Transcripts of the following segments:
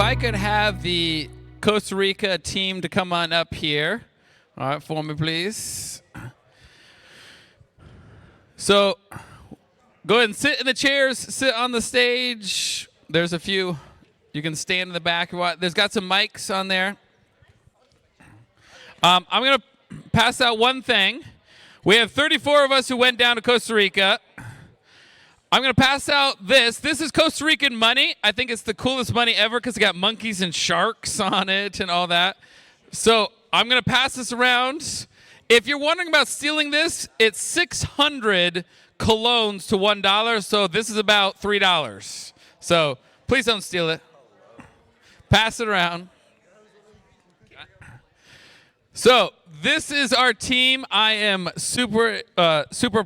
I could have the Costa Rica team to come on up here. All right, for me, please. So go ahead and sit in the chairs, sit on the stage. There's a few. You can stand in the back. There's got some mics on there. I'm going to pass out one thing. We have 34 of us who went down to Costa Rica. I'm going to pass out this. This is Costa Rican money. I think it's the coolest money ever because it got monkeys and sharks on it and all that. So I'm going to pass this around. If you're wondering about stealing this, it's 600 colognes to $1. So this is about $3. So please don't steal it. Pass it around. So this is our team. I am super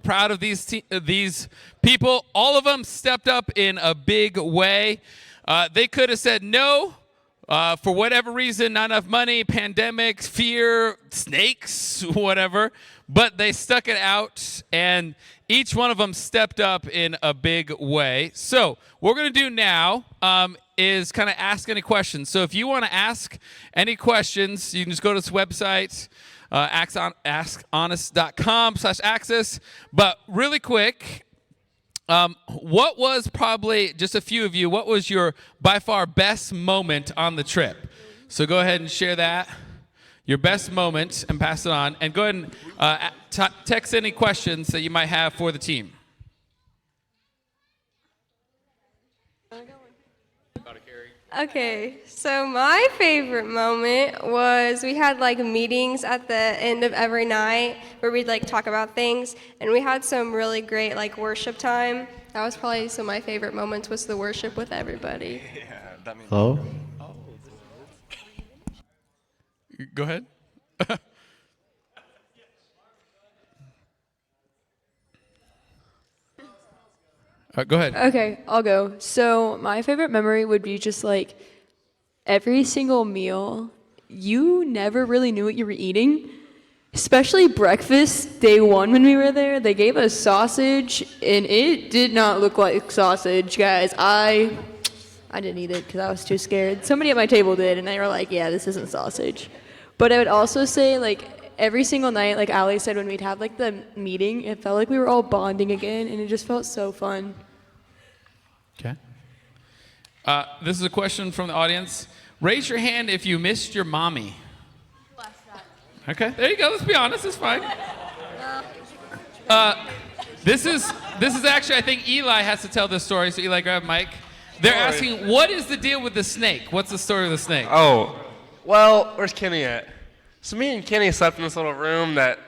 proud of these people. All of them stepped up in a big way. They could have said no for whatever reason, not enough money, pandemic, fear, snakes, whatever. But they stuck it out, and each one of them stepped up in a big way. So what we're going to do now is kind of ask any questions. So if you want to ask any questions, you can just go to this website, askhonest.com/access. But really quick, what was probably, just a few of you, what was your by far best moment on the trip? So go ahead and share that, your best moment, and pass it on. And go ahead and text any questions that you might have for the team. Okay, so my favorite moment was we had like meetings at the end of every night where we'd like talk about things, and we had some really great like worship time. That was probably some of my favorite moments, was the worship with everybody. Yeah, that means. Hello? Go ahead. Go ahead. Okay, I'll go. So my favorite memory would be just like every single meal, you never really knew what you were eating. Especially breakfast, day one when we were there, they gave us sausage, and it did not look like sausage, guys. I didn't eat it because I was too scared. Somebody at my table did, and they were like, yeah, this isn't sausage. But I would also say, like, every single night, like Ali said, when we'd have like the meeting, it felt like we were all bonding again, and it just felt so fun. Okay. This is a question from the audience. Raise your hand if you missed your mommy. Okay, there you go. Let's be honest. It's fine. This is actually, I think Eli has to tell this story. So Eli, grab a mic. They're asking, what is the deal with the snake? What's the story of the snake? Oh, well, where's Kenny at? So me and Kenny slept in this little room that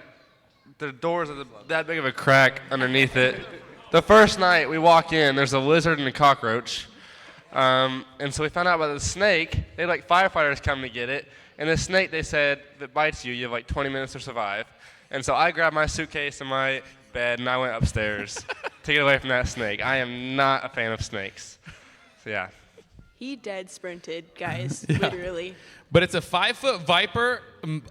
the doors are that big of a crack underneath it. The first night we walk in, there's a lizard and a cockroach. And so we found out about the snake. They had like firefighters come to get it. And the snake, they said, that bites you, you have like 20 minutes to survive. And so I grabbed my suitcase and my bed and I went upstairs to get away from that snake. I am not a fan of snakes. So yeah. He dead sprinted, guys, Yeah. literally. But it's a 5-foot viper.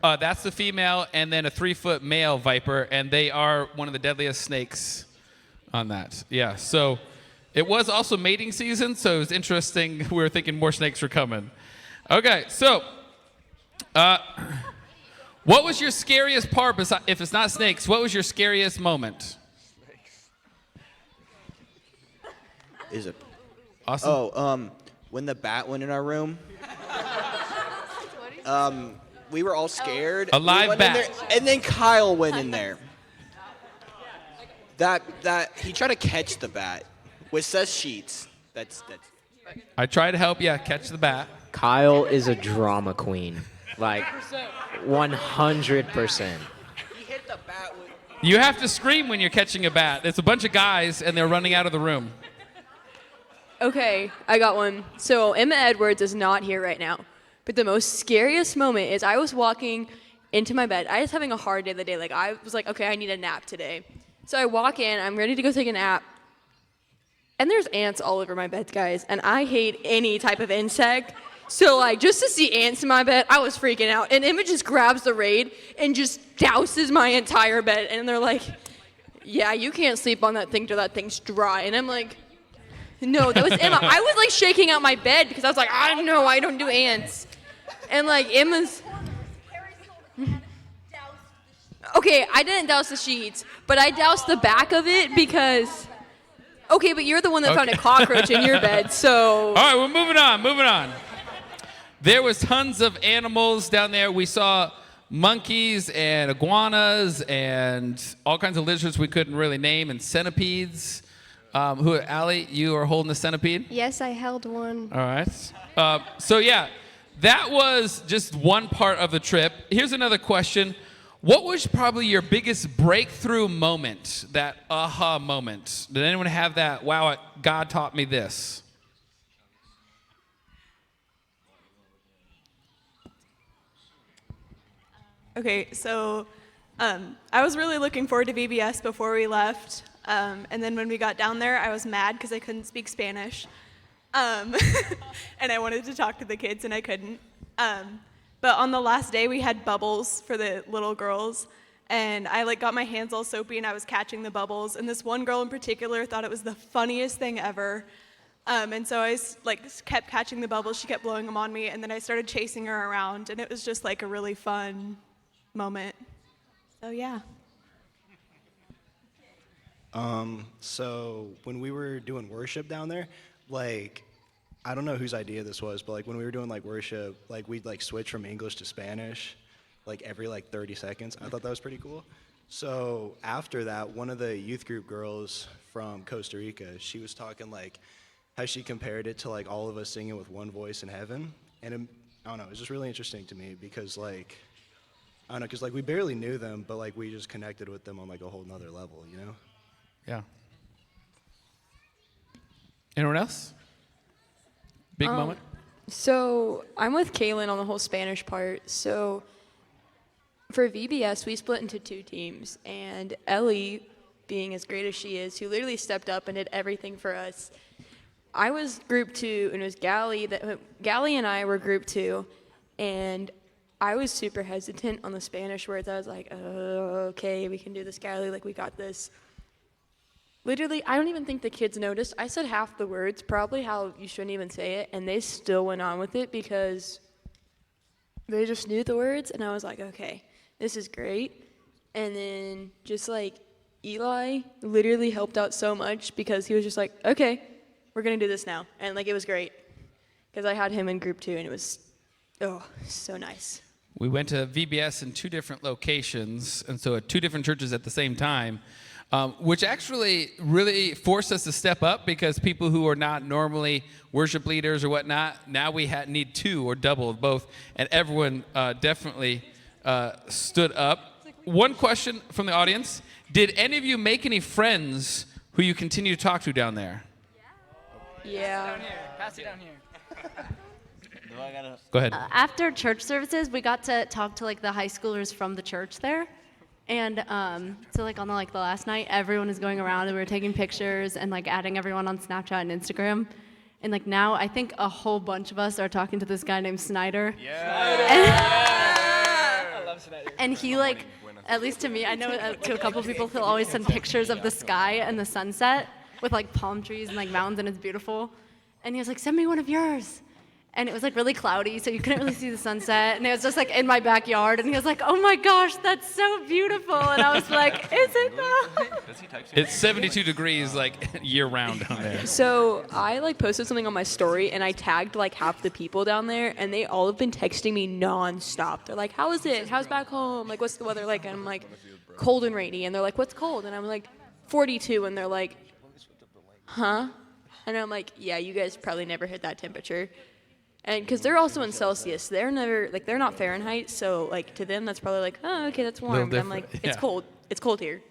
That's the female, and then a 3-foot male viper, and they are one of the deadliest snakes on that. Yeah, so it was also mating season, so it was interesting. We were thinking more snakes were coming. Okay, so what was your scariest part, if it's not snakes, what was your scariest moment? Is it? Awesome. Oh, when the bat went in our room. We were all scared. A live we went bat. in there, and then Kyle went in there. That he tried to catch the bat, which says sheets. That's. I tried to help you catch the bat. Kyle is a drama queen. Like 100%. He hit the bat with. You have to scream when you're catching a bat. It's a bunch of guys, and they're running out of the room. Okay, I got one. So Emma Edwards is not here right now. But the most scariest moment is I was walking into my bed. I was having a hard day the day. Like, I was like, okay, I need a nap today. So I walk in, I'm ready to go take a nap. And there's ants all over my bed, guys. And I hate any type of insect. So, like, just to see ants in my bed, I was freaking out. And Emma just grabs the Raid and just douses my entire bed. And they're like, yeah, you can't sleep on that thing till that thing's dry. And I'm like, No, that was Emma. I was like shaking out my bed because I was like, I know I don't do ants. And like Emma's. Okay, I didn't douse the sheets, but I doused the back of it because. Okay, but you're the one that found a cockroach in your bed, so. All right, we're moving on. There was tons of animals down there. We saw monkeys and iguanas and all kinds of lizards we couldn't really name, and centipedes. Allie, you are holding a centipede? Yes, I held one. All right. So yeah, that was just one part of the trip. Here's another question. What was probably your biggest breakthrough moment, that aha moment? Did anyone have that, wow, God taught me this? Okay, so I was really looking forward to VBS before we left. And then when we got down there, I was mad because I couldn't speak Spanish. And I wanted to talk to the kids, and I couldn't. But on the last day, we had bubbles for the little girls. And I got my hands all soapy, and I was catching the bubbles. And this one girl in particular thought it was the funniest thing ever. And so I kept catching the bubbles. She kept blowing them on me. And then I started chasing her around. And it was just a really fun moment. So, yeah. So when we were doing worship down there, I don't know whose idea this was, but when we were doing worship, we'd switch from English to Spanish, every 30 seconds. I thought that was pretty cool. So after that, one of the youth group girls from Costa Rica, she was talking how she compared it to all of us singing with one voice in heaven. And I don't know, it was just really interesting to me because I don't know, because we barely knew them, but we just connected with them on a whole nother level, you know? Yeah. Anyone else? Big moment? So I'm with Kaylin on the whole Spanish part. So for VBS, we split into 2 teams. And Ellie, being as great as she is, who literally stepped up and did everything for us. I was group 2, and it was Gally and I were group 2. And I was super hesitant on the Spanish words. I was like, oh, okay, we can do this, Gally. We got this. Literally, I don't even think the kids noticed. I said half the words, probably how you shouldn't even say it, and they still went on with it because they just knew the words, and I was like, okay, this is great. And then just Eli literally helped out so much because he was just like, okay, we're going to do this now. And it was great because I had him in group 2, and it was, so nice. We went to VBS in 2 different locations, and so at 2 different churches at the same time. Which actually really forced us to step up because people who are not normally worship leaders or whatnot, now we need 2 or double of both, and everyone definitely stood up. One question from the audience: did any of you make any friends who you continue to talk to down there? Yeah. Pass it down here. Go ahead. After church services, we got to talk to the high schoolers from the church there. And so on the last night, everyone was going around and we were taking pictures and adding everyone on Snapchat and Instagram. And now I think a whole bunch of us are talking to this guy named Snyder. I love Snyder. And he at least to me, I know to a couple of people, he'll always send pictures of the sky and the sunset with palm trees and mountains, and it's beautiful. And he was like, send me one of yours. And it was really cloudy, so you couldn't really see the sunset. And it was just in my backyard. And he was like, oh my gosh, that's so beautiful. And I was like, is it though? It's 72 degrees year round down there. So I posted something on my story, and I tagged half the people down there, and they all have been texting me nonstop. They're like, how is it? How's back home? What's the weather like? And I'm like, cold and rainy. And they're like, what's cold? And I'm like, 42. And they're like, huh? And I'm like, yeah, you guys probably never hit that temperature. And because they're also in Celsius, they're never they're not Fahrenheit, so to them that's probably oh, okay, that's warm. But I'm like, it's cold. It's cold here.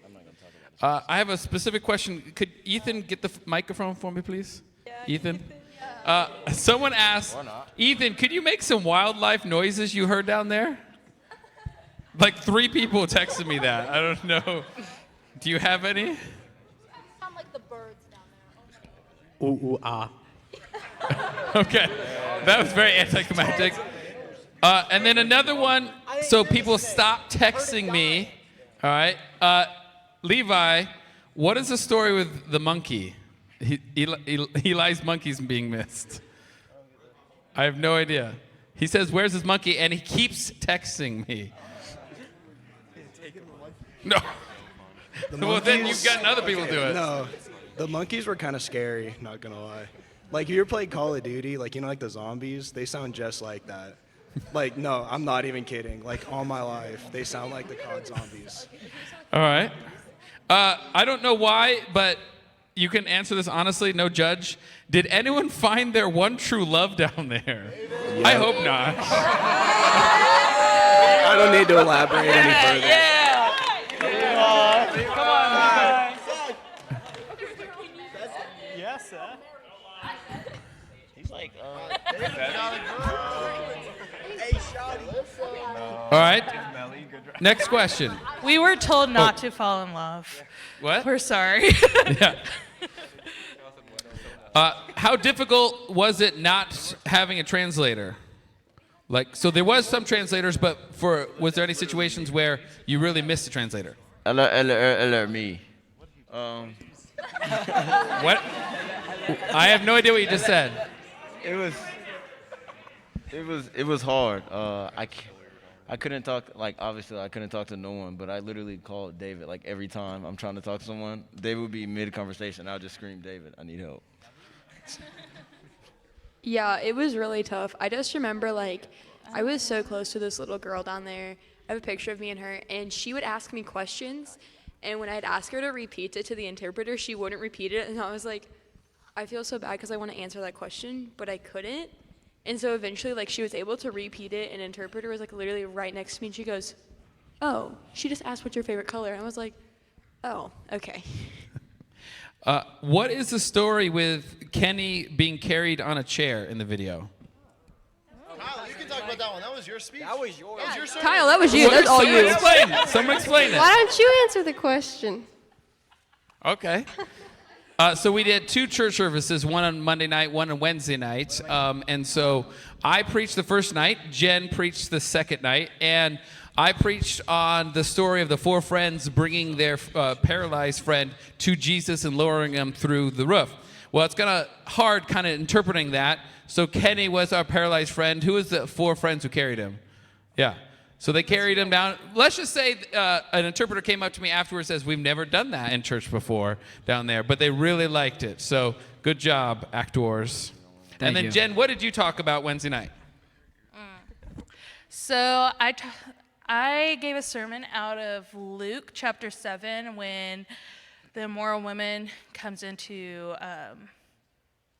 I have a specific question. Could Ethan get the microphone for me, please? Yeah, Ethan. Someone asked, Ethan, could you make some wildlife noises you heard down there? 3 people texted me that. I don't know. Do you have any? Sound like the birds down Ooh, ooh, ah. Okay, that was very anticlimactic. And then another one, so people stop texting me. All right, Levi, what is the story with the monkey? Eli's monkey's being missed. I have no idea. He says, "Where's his monkey?" And he keeps texting me. No. Well, then you've gotten other people do it. No, the monkeys were kind of scary, not gonna lie. Like, if you ever played Call of Duty, like, you know, like the zombies, they sound just like that. Like, no, I'm not even kidding. Like, all my life, they sound like the COD zombies. All right. I don't know why, but you can answer this honestly, no judge. Did anyone find their one true love down there? I hope not. I don't need to elaborate any further. Come on, guys. Yes, sir. He's like, All right. Next question. We were told not to fall in love. What? We're sorry. Yeah. How difficult was it not having a translator? Like, so there was some translators, but was there any situations where you really missed a translator? me. What? I have no idea what you just said. It was hard. I couldn't talk, like, obviously I couldn't talk to no one, but I literally called David, like, every time I'm trying to talk to someone. David would be mid-conversation, I'll just scream, "David, I need help." Yeah, it was really tough. I just remember, like, I was so close to this little girl down there. I have a picture of me and her, and she would ask me questions, and when I'd ask her to repeat it to the interpreter, she wouldn't repeat it, and I was like, I feel so bad because I want to answer that question, but I couldn't. And so eventually, like, she was able to repeat it, and interpreter was, like, literally right next to me, and she goes, "Oh, she just asked what's your favorite color." And I was like, "Oh, okay." What is the story with Kenny being carried on a chair in the video? Kyle, you can talk about that one. That was your speech. That was yours. That was your sermon. Kyle, that was you. That's all you. Someone explain it. Why don't you answer the question? Okay. So we did 2 church services, one on Monday night, one on Wednesday night. And so I preached the first night, Jen preached the second night, and I preached on the story of the 4 friends bringing their paralyzed friend to Jesus and lowering him through the roof. Well, it's kind of hard kind of interpreting that. So Kenny was our paralyzed friend. Who was the 4 friends who carried him? Yeah. So they carried him down. Let's just say an interpreter came up to me afterwards and says, "We've never done that in church before down there," but they really liked it. So good job, actors. And then Jen, what did you talk about Wednesday night? So I gave a sermon out of Luke chapter 7 when the immoral woman comes into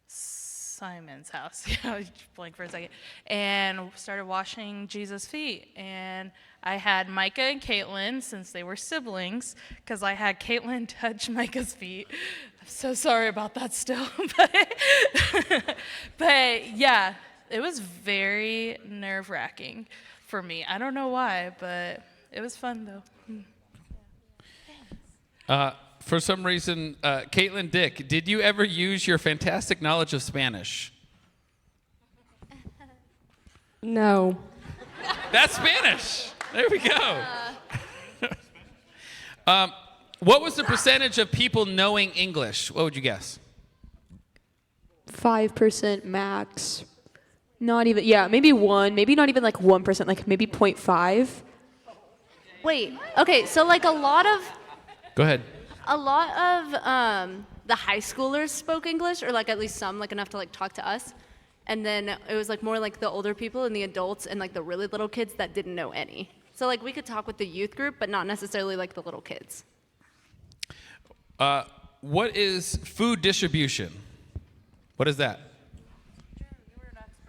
Simon's house. I blank for a second. And started washing Jesus' feet. And I had Micah and Caitlin, since they were siblings, because I had Caitlin touch Micah's feet. I'm so sorry about that still. But yeah, it was very nerve-wracking for me. I don't know why, but it was fun though. For some reason, Caitlin Dick, did you ever use your fantastic knowledge of Spanish? No. That's Spanish. There we go. What was the percentage of people knowing English? What would you guess? 5% max. Not even, yeah, maybe 1, maybe not even like 1%, like maybe 0.5. Wait, okay, so like Go ahead. a lot of the high schoolers spoke English, or like at least some, like enough to like talk to us. And then it was like more like the older people and the adults and like the really little kids that didn't know any. So like we could talk with the youth group, but not necessarily like the little kids. What is food distribution? What is that?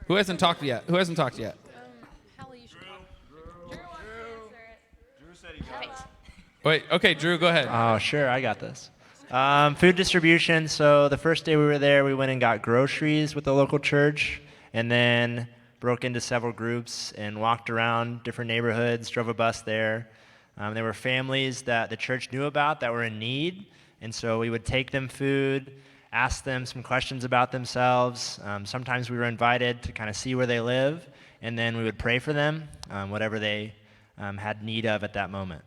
Who hasn't talked yet? Wait, okay, Drew, go ahead. Oh, sure, I got this. Food distribution. So the first day we were there, we went and got groceries with the local church, and then broke into several groups and walked around different neighborhoods, drove a bus there. There were families that the church knew about that were in need, and so we would take them food, ask them some questions about themselves. Sometimes we were invited to kind of see where they live, and then we would pray for them, whatever they had need of at that moment.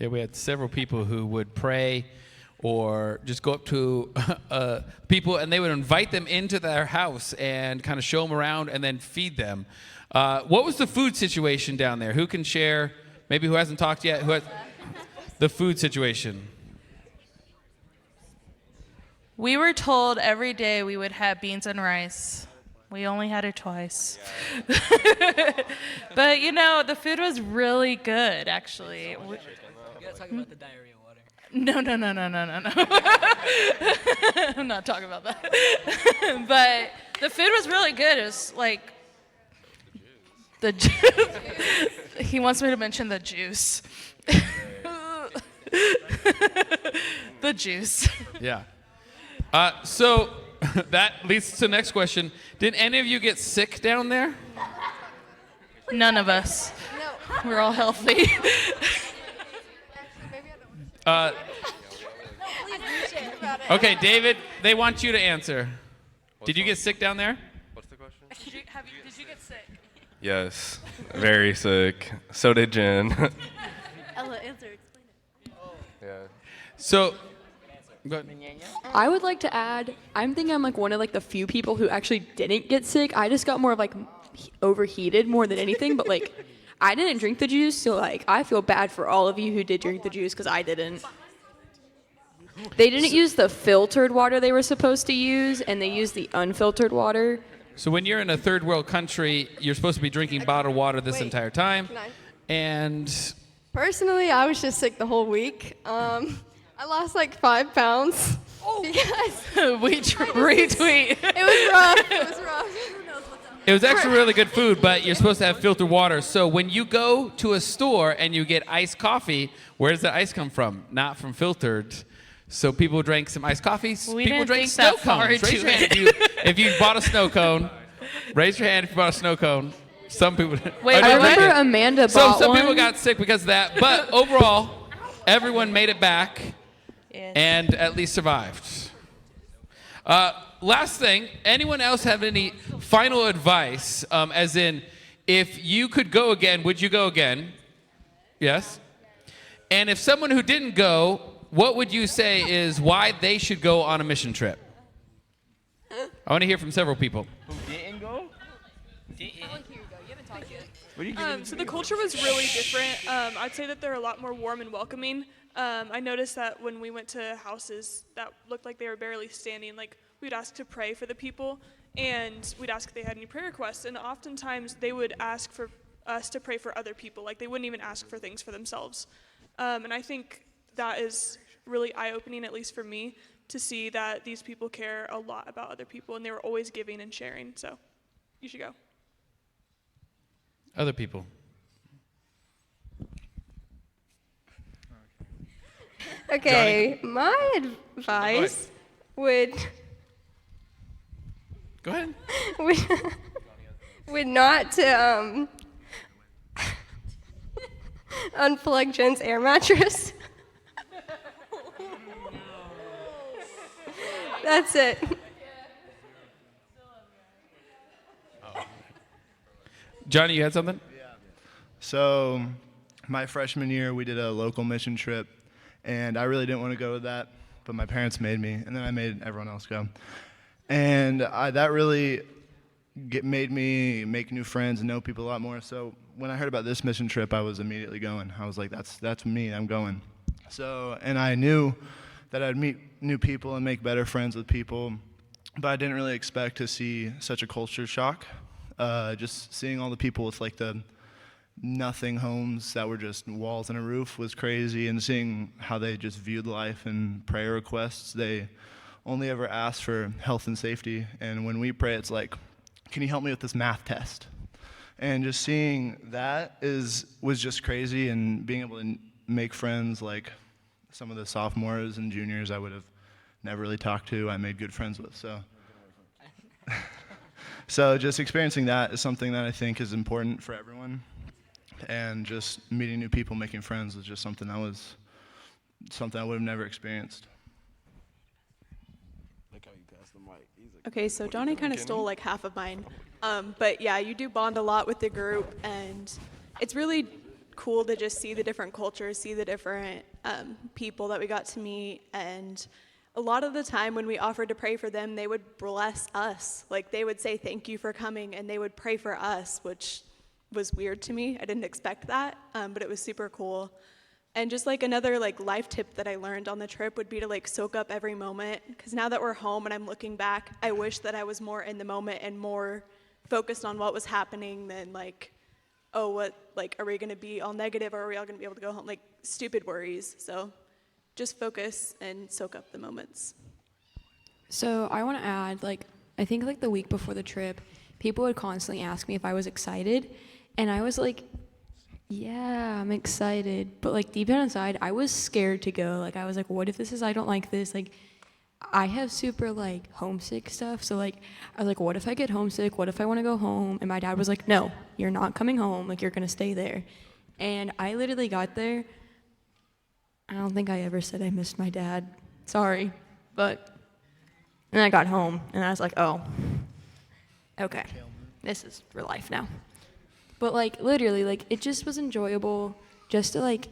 Yeah, we had several people who would pray or just go up to people and they would invite them into their house and kind of show them around and then feed them. What was the food situation down there? Who can share? Maybe who hasn't talked yet? The food situation. We were told every day we would have beans and rice. We only had it twice. But, you know, the food was really good, actually. You gotta talk about the diarrhea water. No. I'm not talking about that. But the food was really good. It was like the juice. He wants me to mention the juice. The juice. Yeah. So that leads to the next question. Did any of you get sick down there? None of us. No. We're all healthy. Okay, David, they want you to answer. Did you get sick down there? What's the question? Did you get sick? Yes, very sick. So did Jen. Ella, answer. Explain it. Yeah. So, go ahead. I would like to add, I'm thinking I'm like one of like the few people who actually didn't get sick. I just got more of like overheated more than anything, but like I didn't drink the juice, so like I feel bad for all of you who did drink the juice because I didn't. They didn't use the filtered water they were supposed to use, and they used the unfiltered water. So when you're in a third world country, you're supposed to be drinking bottled water this entire time. And Personally, I was just sick the whole week. I lost like 5 pounds. Because we retweet. It was rough. It was rough. it was actually really good food, but you're supposed to have filtered water. So when you go to a store and you get iced coffee, where does the ice come from? Not from filtered. So people drank some iced coffees. We people didn't drank think snow that far cones. Raise into your hand it. if you bought a snow cone. Raise your hand if you bought a snow cone. Some people. Wait, I remember Amanda bought some one. people got sick because of that, but overall, everyone made it back and at least survived. Last thing, anyone else have any final advice? As in, if you could go again, would you go again? Yes? And if someone who didn't go, what would you say is why they should go on a mission trip? I want to hear from several people. Who didn't go? So the culture was really different. I'd say that they're a lot more warm and welcoming. I noticed that when we went to houses that looked like they were barely standing, like we'd ask to pray for the people, and we'd ask if they had any prayer requests, and oftentimes they would ask for us to pray for other people. Like they wouldn't even ask for things for themselves. And I think that is really eye-opening, at least for me, to see that these people care a lot about other people, and they were always giving and sharing. So you should go. Other people. Okay, my advice would Go ahead. would not to unplug Jen's air mattress. That's it. Johnny, you had something? So my freshman year, we did a local mission trip, and I really didn't want to go to that, but my parents made me, and then I made everyone else go. And that really made me make new friends and know people a lot more. So when I heard about this mission trip, I was immediately going. I was like, that's me, I'm going. So, and I knew that I'd meet new people and make better friends with people, but I didn't really expect to see such a culture shock. Just seeing all the people with like the nothing homes that were just walls and a roof was crazy, and seeing how they just viewed life and prayer requests. They only ever asked for health and safety, and when we pray, it's like, can you help me with this math test? And just seeing that was just crazy, and being able to make friends like some of the sophomores and juniors I would have never really talked to, I made good friends with. So just experiencing that is something that I think is important for everyone. And just meeting new people, making friends was just something I would have never experienced. Okay, so Johnny kind of stole like half of mine. But yeah, you do bond a lot with the group, and it's really cool to just see the different cultures, see the different people that we got to meet. And a lot of the time when we offered to pray for them, they would bless us. Like they would say thank you for coming, and they would pray for us, which was weird to me. I didn't expect that, but it was super cool. And just like another like life tip that I learned on the trip would be to like soak up every moment, because now that we're home and I'm looking back, I wish that I was more in the moment and more focused on what was happening than like, oh, what, like, are we going to be all negative, or are we all going to be able to go home? Like stupid worries. So just focus and soak up the moments. So I want to add, like, I think like the week before the trip, people would constantly ask me if I was excited, and I was like, yeah, I'm excited. But like deep down inside, I was scared to go. Like I was like, what if this is, I don't like this? Like I have super like homesick stuff. So like, I was like, what if I get homesick? What if I want to go home? And my dad was like, no, you're not coming home. Like you're going to stay there. And I literally got there. I don't think I ever said I missed my dad. Sorry. But then I got home and I was like, oh, okay, this is for life now. But like literally, like it just was enjoyable just to like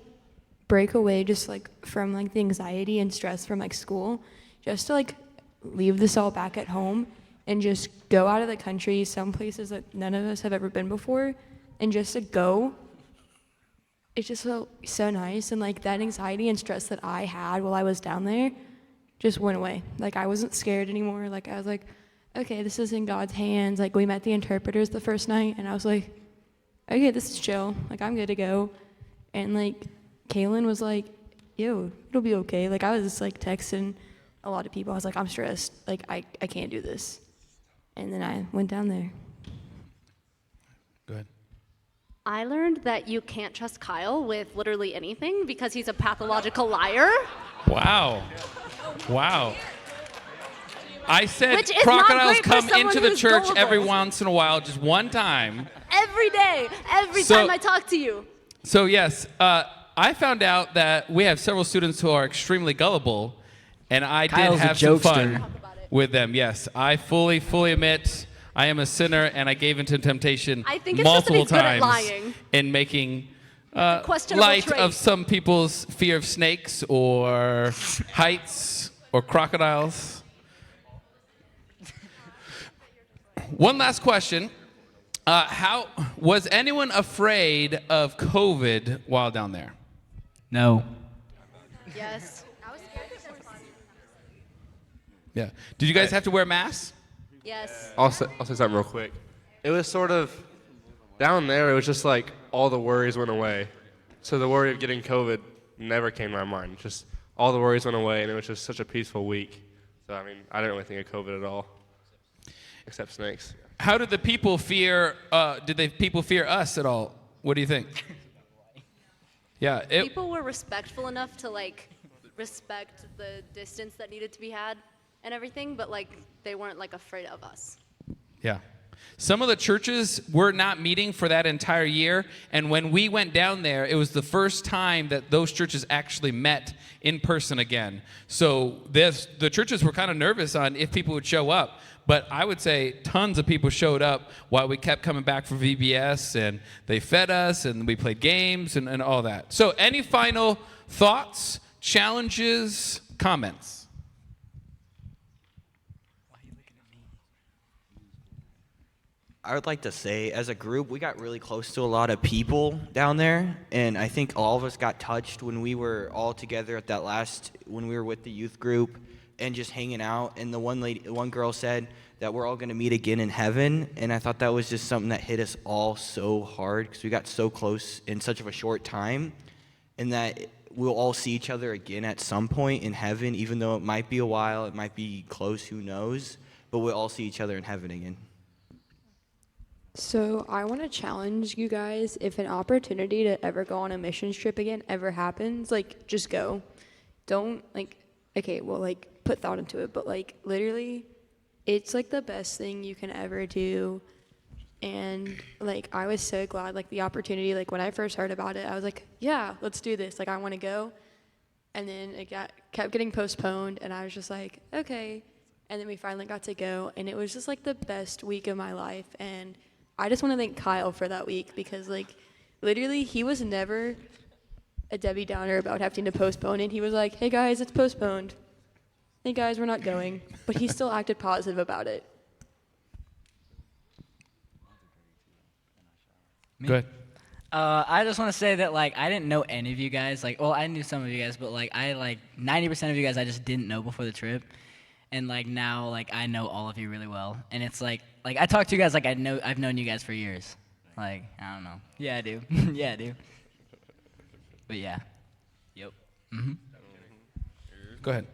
break away just like from like the anxiety and stress from like school, just to like leave this all back at home and just go out of the country, some places that none of us have ever been before, and just to go. It just felt so nice, and like that anxiety and stress that I had while I was down there just went away. Like I wasn't scared anymore. Like I was like, okay, this is in God's hands. Like we met the interpreters the first night, and I was like, okay, this is chill. Like I'm good to go. And like Kaylin was like, yo, it'll be okay. Like I was just like texting a lot of people. I was like, I'm stressed. Like I can't do this. And then I went down there. Go ahead. I learned that you can't trust Kyle with literally anything because he's a pathological liar. Wow. Wow. I said Which is crocodiles not great for come someone into the who's church gullible. every once in a while, just one time. Every day, every So- time I talk to you. So yes, I found out that we have several students who are extremely gullible, and I Kyle's did a have some jokester. fun with them. Yes, I fully admit I am a sinner, and I gave into temptation I think it's just that multiple he's good at times lying. in making questionable light trait. of some people's fear of snakes or heights or crocodiles. One last question. How was anyone afraid of COVID while down there? No. Yes. Yeah. Did you guys have to wear masks? Yes. I'll say something real quick. It was sort of, down there, it was just like all the worries went away. So the worry of getting COVID never came to my mind. Just all the worries went away, and it was just such a peaceful week. So, I mean, I didn't really think of COVID at all, except snakes. How did the people fear? Did the people fear us at all? What do you think? Yeah. People were respectful enough to like respect the distance that needed to be had and everything, but like they weren't like afraid of us. Yeah. Some of the churches were not meeting for that entire year, and when we went down there, it was the first time that those churches actually met in person again. So the churches were kind of nervous on if people would show up, but I would say tons of people showed up while we kept coming back for VBS, and they fed us, and we played games, and all that. So any final thoughts, challenges, comments? I would like to say, as a group, we got really close to a lot of people down there, and I think all of us got touched when we were all together at that when we were with the youth group and just hanging out. And the one girl said that we're all going to meet again in heaven, and I thought that was just something that hit us all so hard because we got so close in such of a short time, and that we'll all see each other again at some point in heaven, even though it might be a while, it might be close, who knows, but we'll all see each other in heaven again. So I want to challenge you guys, if an opportunity to ever go on a missions trip again ever happens, like, just go. Don't, like, okay, well, like, put thought into it, but, like, literally, it's, like, the best thing you can ever do. And, like, I was so glad, like, the opportunity, like, when I first heard about it, I was like, yeah, let's do this. Like, I want to go. And then it kept getting postponed, and I was just like, okay. And then we finally got to go, and it was just, like, the best week of my life. And I just want to thank Kyle for that week because, like, Literally, he was never a Debbie Downer about having to postpone it. He was like, hey guys, it's postponed. Hey guys, we're not going. But he still acted positive about it. Good. I just want to say that like I didn't know any of you guys. Like, well, I knew some of you guys, but like 90% of you guys I just didn't know before the trip, and like now like I know all of you really well. And it's like I talk to you guys like I've known you guys for years. Like I don't know. Yeah, I do. Yeah, I do. But yeah. Yep. Mhm. Go ahead.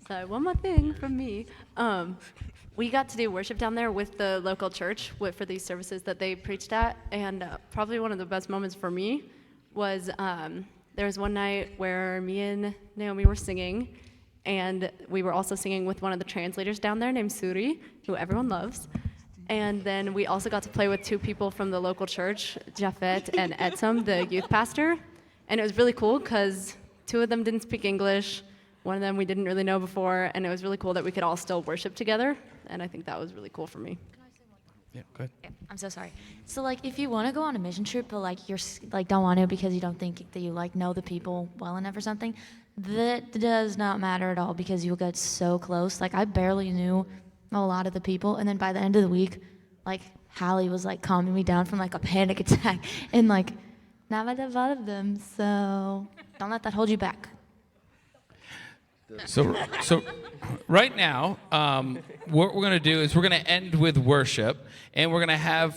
So one more thing from me. We got to do worship down there with the local church for these services that they preached at, and probably one of the best moments for me was there was one night where me and Naomi were singing, and we were also singing with one of the translators down there named Suri, who everyone loves. And then we also got to play with 2 people from the local church, Jafet and Etzem, the youth pastor. And it was really cool because 2 of them didn't speak English, one of them we didn't really know before, and it was really cool that we could all still worship together. And I think that was really cool for me. Yeah, go ahead. Yeah, I'm so sorry. So like, if you want to go on a mission trip, but like you're like don't want to because you don't think that you like know the people well enough or something, that does not matter at all because you'll get so close. Like I barely knew a lot of the people, and then by the end of the week, like Hallie was like calming me down from like a panic attack, and like now I love all of them. So don't let that hold you back. So right now, what we're going to do is we're going to end with worship, and we're going to have